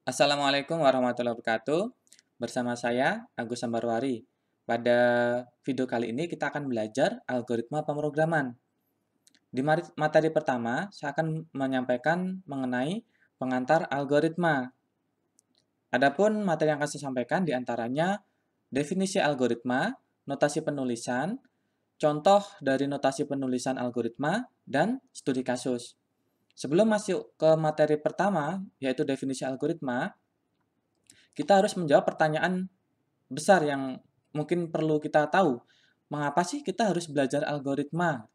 Assalamualaikum warahmatullahi wabarakatuh. Bersama saya, Agus Sambarwari. Pada video kali ini kita akan belajar algoritma pemrograman. Di materi pertama, saya akan menyampaikan mengenai pengantar algoritma. Adapun materi yang akan saya sampaikan diantaranya definisi algoritma, notasi penulisan, contoh dari notasi penulisan algoritma, dan studi kasus. Sebelum masuk ke materi pertama, yaitu definisi algoritma, kita harus menjawab pertanyaan besar yang mungkin perlu kita tahu. Mengapa sih kita harus belajar algoritma?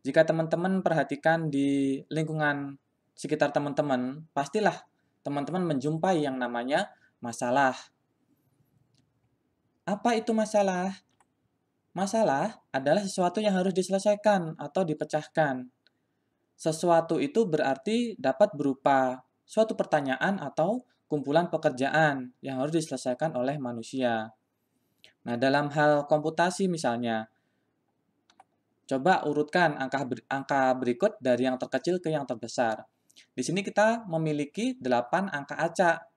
Jika teman-teman perhatikan di lingkungan sekitar teman-teman, pastilah teman-teman menjumpai yang namanya masalah. Apa itu masalah? Masalah adalah sesuatu yang harus diselesaikan atau dipecahkan. Sesuatu itu berarti dapat berupa suatu pertanyaan atau kumpulan pekerjaan yang harus diselesaikan oleh manusia. Nah, dalam hal komputasi misalnya, coba urutkan angka berikut dari yang terkecil ke yang terbesar. Di sini kita memiliki 8 angka acak.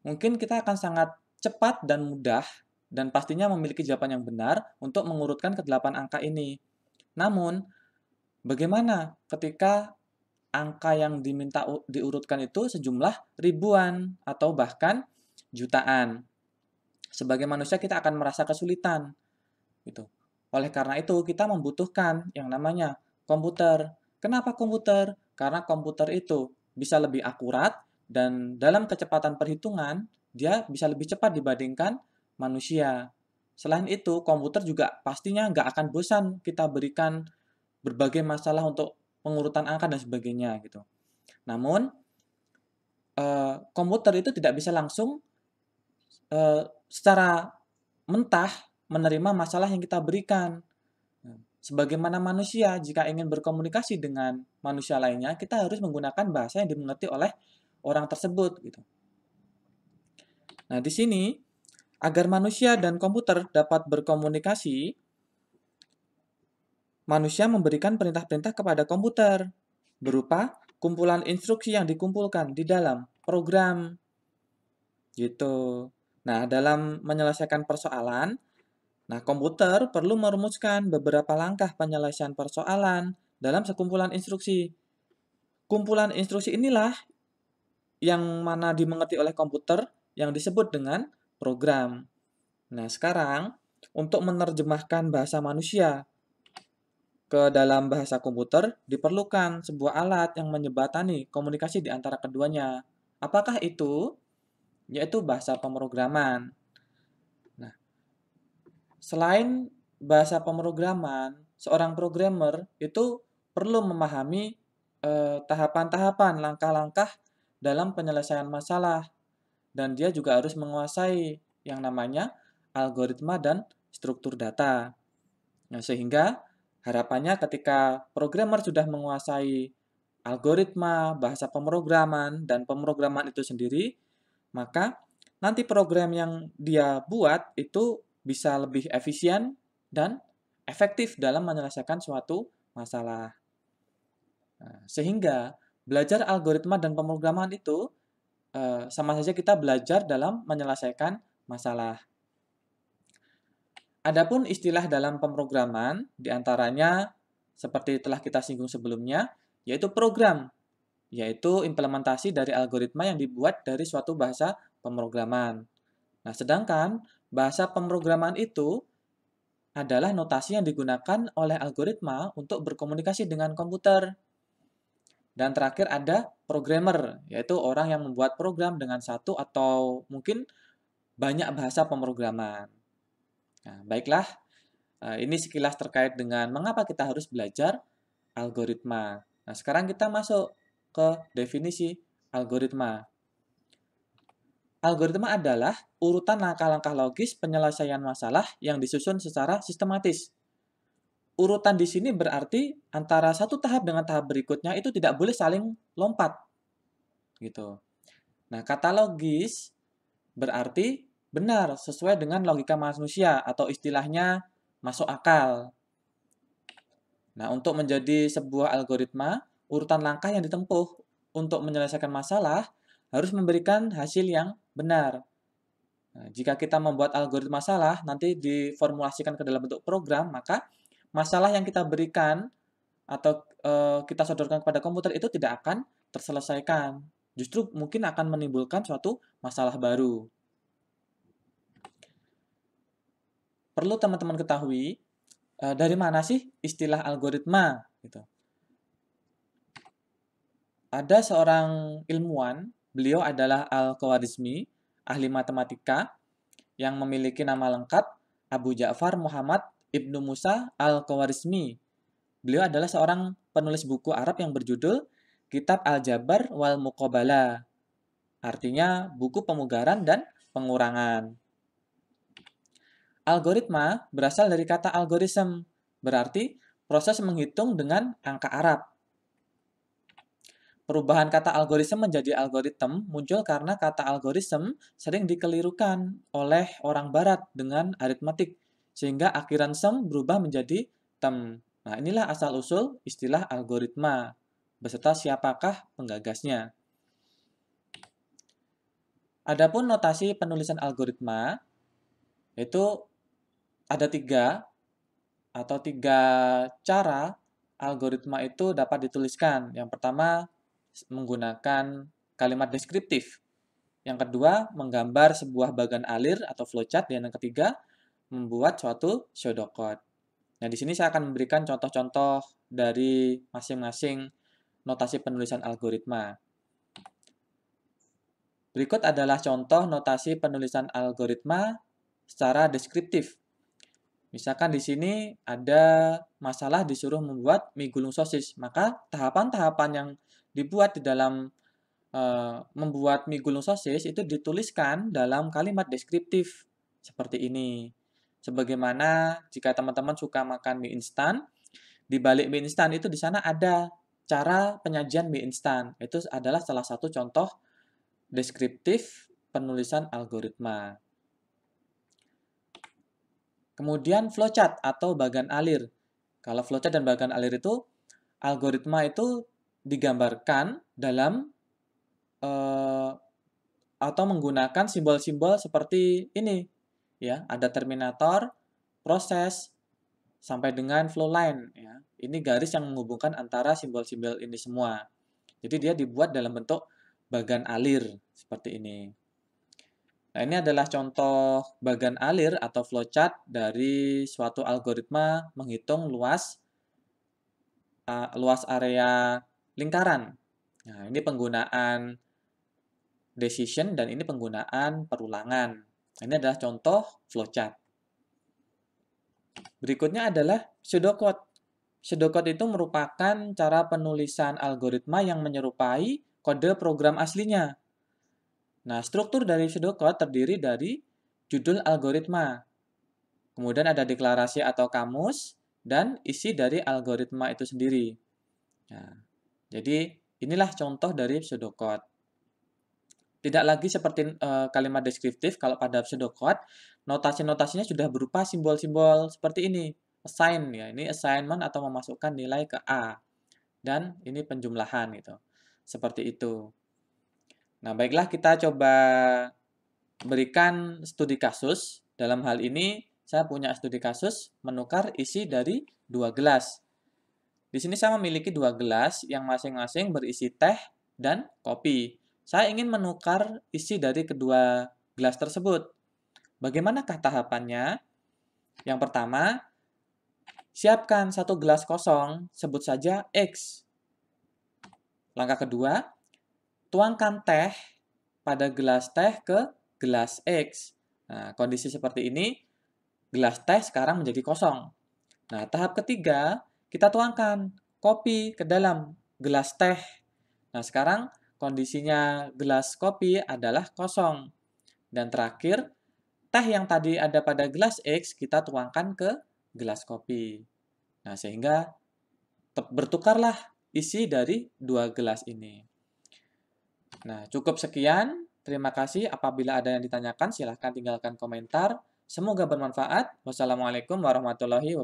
Mungkin kita akan sangat cepat dan mudah dan pastinya memiliki jawaban yang benar untuk mengurutkan ke 8 angka ini. Namun, bagaimana ketika angka yang diminta diurutkan itu sejumlah ribuan atau bahkan jutaan? Sebagai manusia kita akan merasa kesulitan gitu. Oleh karena itu kita membutuhkan yang namanya komputer. Kenapa komputer? Karena komputer itu bisa lebih akurat dan dalam kecepatan perhitungan dia bisa lebih cepat dibandingkan manusia. Selain itu, komputer juga pastinya nggak akan bosan kita berikan berbagai masalah untuk pengurutan angka dan sebagainya gitu. Namun, komputer itu tidak bisa langsung secara mentah menerima masalah yang kita berikan. Sebagaimana manusia, jika ingin berkomunikasi dengan manusia lainnya, kita harus menggunakan bahasa yang dimengerti oleh orang tersebut. Gitu. Nah, di sini, agar manusia dan komputer dapat berkomunikasi, manusia memberikan perintah-perintah kepada komputer, berupa kumpulan instruksi yang dikumpulkan di dalam program. Gitu. Nah, dalam menyelesaikan persoalan, komputer perlu merumuskan beberapa langkah penyelesaian persoalan dalam sekumpulan instruksi. Kumpulan instruksi inilah yang mana dimengerti oleh komputer yang disebut dengan program. Nah, sekarang untuk menerjemahkan bahasa manusia ke dalam bahasa komputer diperlukan sebuah alat yang menjembatani komunikasi di antara keduanya. Apakah itu? Yaitu bahasa pemrograman. Selain bahasa pemrograman, seorang programmer itu perlu memahami tahapan-tahapan, langkah-langkah dalam penyelesaian masalah. Dan dia juga harus menguasai yang namanya algoritma dan struktur data. Nah, sehingga harapannya ketika programmer sudah menguasai algoritma, bahasa pemrograman, dan pemrograman itu sendiri, maka nanti program yang dia buat itu bisa lebih efisien dan efektif dalam menyelesaikan suatu masalah. Nah, sehingga belajar algoritma dan pemrograman itu sama saja kita belajar dalam menyelesaikan masalah. Adapun istilah dalam pemrograman diantaranya seperti telah kita singgung sebelumnya, yaitu program, yaitu implementasi dari algoritma yang dibuat dari suatu bahasa pemrograman. Nah, sedangkan bahasa pemrograman itu adalah notasi yang digunakan oleh algoritma untuk berkomunikasi dengan komputer. Dan terakhir ada programmer, yaitu orang yang membuat program dengan satu atau mungkin banyak bahasa pemrograman. Nah, baiklah, ini sekilas terkait dengan mengapa kita harus belajar algoritma. Nah, sekarang kita masuk ke definisi algoritma. Algoritma adalah urutan langkah-langkah logis penyelesaian masalah yang disusun secara sistematis. Urutan di sini berarti antara satu tahap dengan tahap berikutnya itu tidak boleh saling lompat. Gitu. Nah, kata logis berarti benar sesuai dengan logika manusia atau istilahnya masuk akal. Nah, untuk menjadi sebuah algoritma, urutan langkah yang ditempuh untuk menyelesaikan masalah harus memberikan hasil yang benar. Nah, jika kita membuat algoritma salah, nanti diformulasikan ke dalam bentuk program, maka masalah yang kita berikan atau kita sodorkan kepada komputer itu tidak akan terselesaikan. Justru mungkin akan menimbulkan suatu masalah baru. Perlu teman-teman ketahui, dari mana sih istilah algoritma? Gitu. Ada seorang ilmuwan, beliau adalah Al-Khwarizmi, ahli matematika, yang memiliki nama lengkap Abu Ja'far Muhammad Ibnu Musa Al-Khwarizmi. Beliau adalah seorang penulis buku Arab yang berjudul Kitab Al-Jabar wal Muqabalah. Artinya buku pemugaran dan pengurangan. Algoritma berasal dari kata algoritm, berarti proses menghitung dengan angka Arab. Perubahan kata algoritma menjadi algoritm muncul karena kata algoritm sering dikelirukan oleh orang barat dengan aritmatik, sehingga akhiran sem berubah menjadi tem. Nah, inilah asal-usul istilah algoritma, beserta siapakah penggagasnya. Adapun notasi penulisan algoritma, itu ada tiga cara algoritma itu dapat dituliskan. Yang pertama, menggunakan kalimat deskriptif. Yang kedua, menggambar sebuah bagan alir atau flowchart. Dan yang ketiga, membuat suatu pseudocode. Nah, di sini saya akan memberikan contoh-contoh dari masing-masing notasi penulisan algoritma. Berikut adalah contoh notasi penulisan algoritma secara deskriptif. Misalkan di sini ada masalah disuruh membuat mie gulung sosis, maka tahapan-tahapan yang dibuat di dalam membuat mie gulung sosis itu dituliskan dalam kalimat deskriptif seperti ini. Sebagaimana jika teman-teman suka makan mie instan, di balik mie instan itu di sana ada cara penyajian mie instan. Itu adalah salah satu contoh deskriptif penulisan algoritma. Kemudian flowchart atau bagan alir. Kalau flowchart dan bagan alir itu, algoritma itu digambarkan dalam atau menggunakan simbol-simbol seperti ini. Ya, ada terminator, proses, sampai dengan flow line. Ya. Ini garis yang menghubungkan antara simbol-simbol ini semua. Jadi dia dibuat dalam bentuk bagan alir seperti ini. Nah, ini adalah contoh bagan alir atau flowchart dari suatu algoritma menghitung luas area lingkaran. Nah, ini penggunaan decision dan ini penggunaan perulangan. Ini adalah contoh flowchart. Berikutnya adalah pseudocode. Pseudocode itu merupakan cara penulisan algoritma yang menyerupai kode program aslinya. Nah, struktur dari pseudocode terdiri dari judul algoritma, kemudian ada deklarasi atau kamus, dan isi dari algoritma itu sendiri. Nah, jadi inilah contoh dari pseudocode. Tidak lagi seperti kalimat deskriptif, kalau pada pseudocode, notasi-notasinya sudah berupa simbol-simbol seperti ini. Assign, ya, ini assignment atau memasukkan nilai ke A. Dan ini penjumlahan, gitu. Seperti itu. Nah, baiklah kita coba berikan studi kasus. Dalam hal ini, saya punya studi kasus menukar isi dari 2 gelas. Di sini saya memiliki 2 gelas yang masing-masing berisi teh dan kopi. Saya ingin menukar isi dari kedua gelas tersebut. Bagaimanakah tahapannya? Yang pertama, siapkan 1 gelas kosong, sebut saja X. Langkah kedua, tuangkan teh pada gelas teh ke gelas X. Nah, kondisi seperti ini, gelas teh sekarang menjadi kosong. Nah, tahap ketiga, kita tuangkan kopi ke dalam gelas teh. Nah, sekarang kondisinya gelas kopi adalah kosong. Dan terakhir, teh yang tadi ada pada gelas X, kita tuangkan ke gelas kopi. Nah, sehingga bertukarlah isi dari 2 gelas ini. Nah, cukup sekian. Terima kasih. Apabila ada yang ditanyakan, silahkan tinggalkan komentar. Semoga bermanfaat. Wassalamualaikum warahmatullahi wabarakatuh.